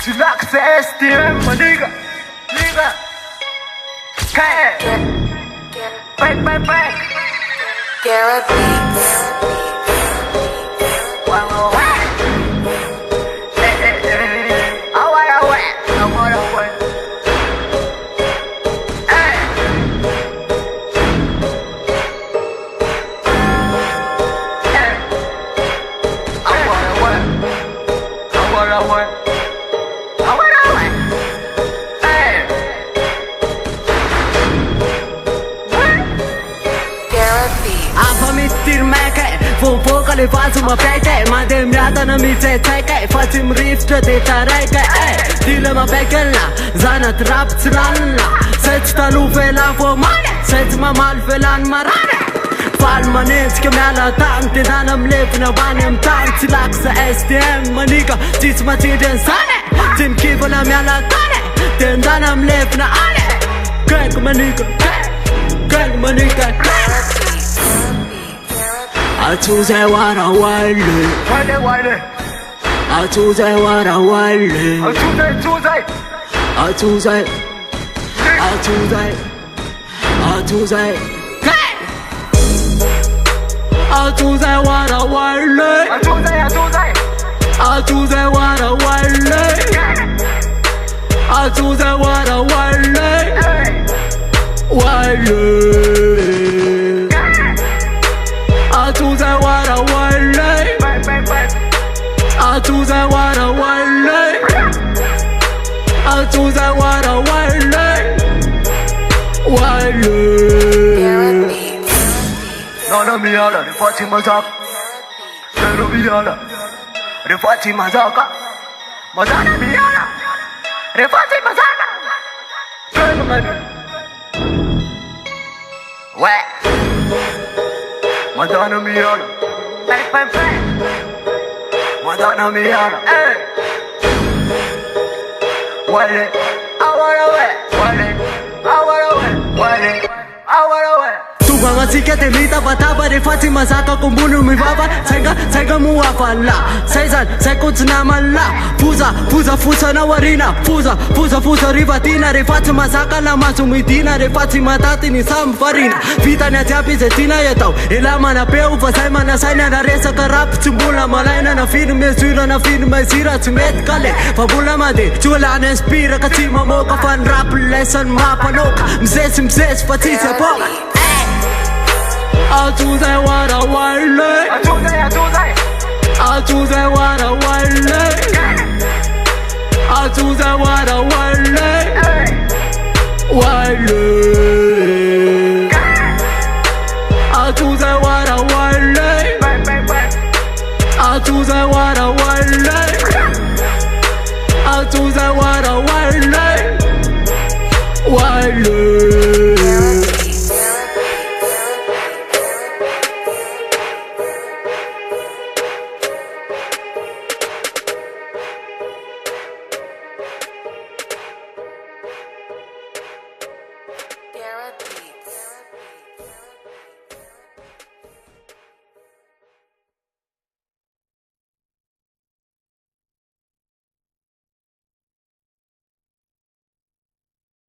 Relax STM, my nigga. Hey. Bang. Garrett Beats. Wow. Phố có lấy phá dù mà bé kệ mà đêm ra ta nó mi chạy chạy kệ phá chim riff cho để ta rai kệ đi lên mà bé kệ là ra nà trap tsiran là sẽ ta lu về là vô mane sẽ mà mal về lan mà ra Fall man ens ke mela tank det han am leven av banem tank till laxa STM man nigga dit ma tiden sane tim kiva na mela tane den dan am leven ane gang man nigga I choose I wanna wale I choose I wanna wale I choose I wanna wale I choose I wanna wale I choose I wanna I choose I wanna wale I choose I wanna wale I choose I wanna Garrett Beats. No mi ala, de Fatima Zak. No mi ala, de Fatima Zaka. Madonna mi ala, de Fatima Zaka. Where? Madonna mi ala, bang. Madonna mi ala, hey. Wale, I wanna wale. Tuga masikete mita pataba de Fatima Zaka kumbunu mi baba Saiga muafala Sai kutsuna mala Fuza na warina Fuza rivatina de Fatima Zaka la masumidina de Fatima tati ni sam farina Vita na tiapi zetina yetau Ilama na peu vasai mana saina na resa karap Tumbula malaina na firme zura na firme zira Tumet kale fabula made Chula na inspira katima moka fan rap lesson mapanoka Mzes patisa poka I choose I wanna wale I choose I wanna wale I choose I wanna wale I choose I wanna wale I choose I wanna wale I choose I wanna wale Garrett Beats.